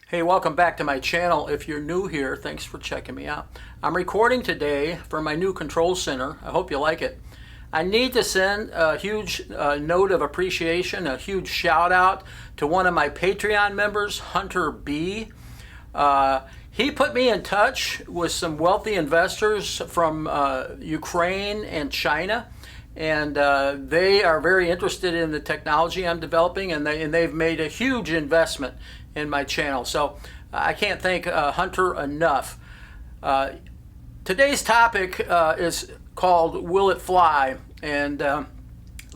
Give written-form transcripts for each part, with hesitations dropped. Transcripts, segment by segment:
Hey, welcome back to my channel. If you're new here, thanks for checking me out. I'm recording today for my new control center. I hope you like it. I need to send a huge note of appreciation, a huge shout out to one of my Patreon members, Hunter B. He put me in touch with some wealthy investors from Ukraine and China. And they are very interested in the technology I'm developing, and they've made a huge investment in my channel. So I can't thank Hunter enough. Today's topic is called Will It Fly? And I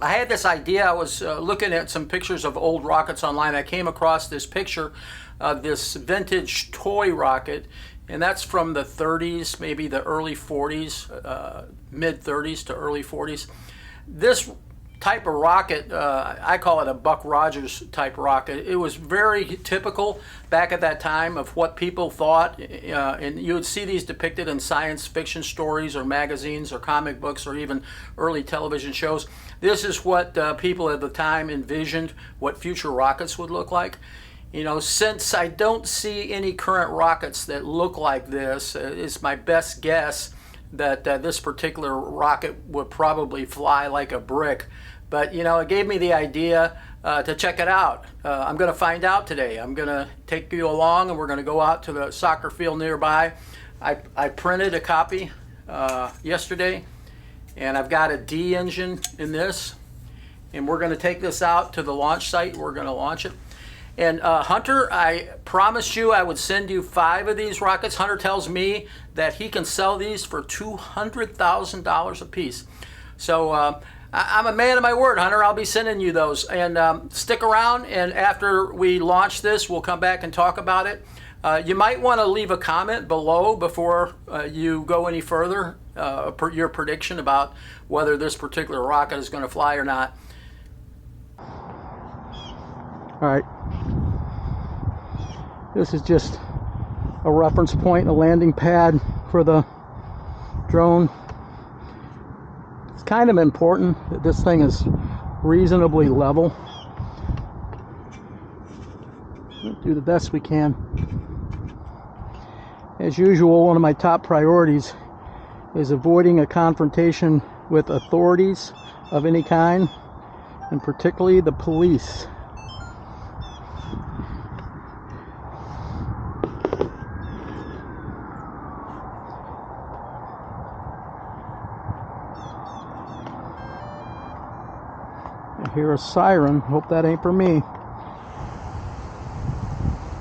had this idea. I was looking at some pictures of old rockets online. I came across this picture of this vintage toy rocket, and that's from the 30s, maybe the early 40s, mid 30s to early 40s. This type of rocket, I call it a Buck Rogers type rocket. It was very typical back at that time of what people thought, and you would see these depicted in science fiction stories or magazines or comic books or even early television shows. This is what people at the time envisioned what future rockets would look like. You know, since I don't see any current rockets that look like this, it's my best guess that this particular rocket would probably fly like a brick. But, you know, it gave me the idea to check it out. I'm going to find out today. I'm going to take you along, and we're going to go out to the soccer field nearby. I printed a copy yesterday, and I've got a D engine in this. And we're going to take this out to the launch site. We're going to launch it. And Hunter, I promised you I would send you 5 of these rockets. Hunter tells me that he can sell these for $200,000 a piece. So I'm a man of my word, Hunter. I'll be sending you those. And stick around, and after we launch this, we'll come back and talk about it. You might want to leave a comment below before you go any further, your prediction about whether this particular rocket is going to fly or not. All right, this is just a reference point, a landing pad for the drone. It's kind of important that this thing is reasonably level. We'll do the best we can. As usual, one of my top priorities is avoiding a confrontation with authorities of any kind, and particularly the police. I hear a siren. Hope that ain't for me.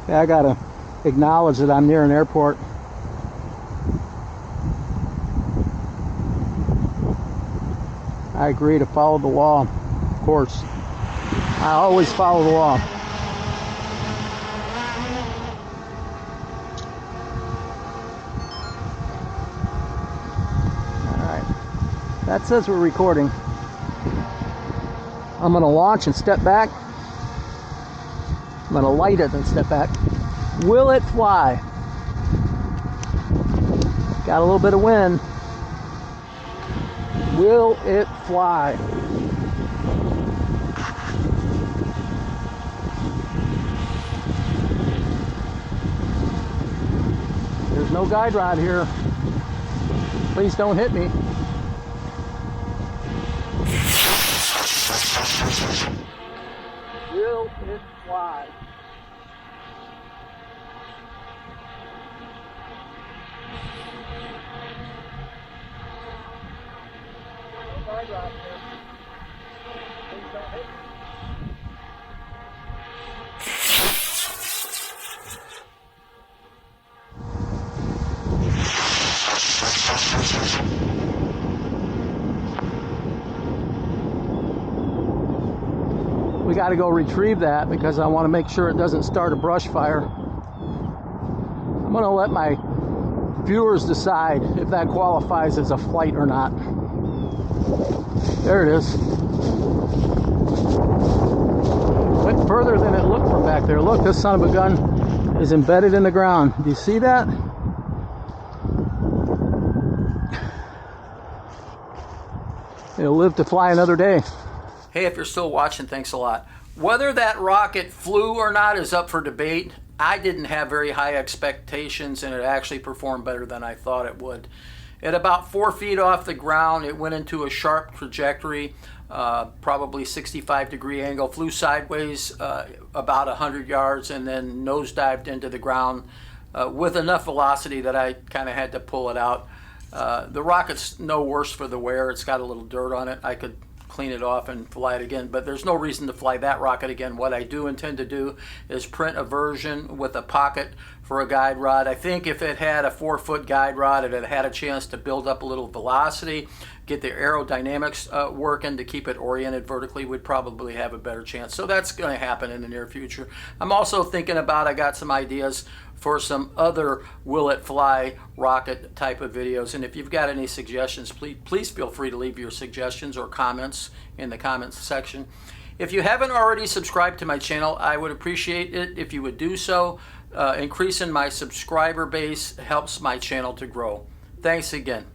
Yeah, I gotta acknowledge that I'm near an airport. I agree to follow the law, of course. I always follow the law. Alright, that says we're recording. I'm going to launch and step back. I'm going to light it and step back. Will it fly? Got a little bit of wind. Will it fly? There's no guide rod here. Please don't hit me. Will it fly? No guide rod here. Please don't hit me. We got to go retrieve that because I want to make sure it doesn't start a brush fire. I'm going to let my viewers decide if that qualifies as a flight or not. There it is. Went further than it looked from back there. Look, this son of a gun is embedded in the ground. Do you see that? It'll live to fly another day. Hey, if you're still watching, thanks a lot. Whether that rocket flew or not is up for debate. I didn't have very high expectations, and it actually performed better than I thought it would. At about 4 feet off the ground, it went into a sharp trajectory, probably 65-degree angle, flew sideways about 100 yards, and then nosedived into the ground with enough velocity that I kind of had to pull it out. The rocket's no worse for the wear. It's got a little dirt on it. I could clean it off and fly it again, but there's no reason to fly that rocket again. What I do intend to do is print a version with a pocket for a guide rod. I think if it had a 4-foot guide rod, it had a chance to build up a little velocity, get the aerodynamics working to keep it oriented vertically, we'd probably have a better chance. So that's going to happen in the near future. I'm also thinking about, I got some ideas for some other will it fly rocket type of videos, and if you've got any suggestions, please feel free to leave your suggestions or comments in the comments section. If you haven't already subscribed to my channel, I would appreciate it if you would do so. Increasing my subscriber base helps my channel to grow. Thanks again.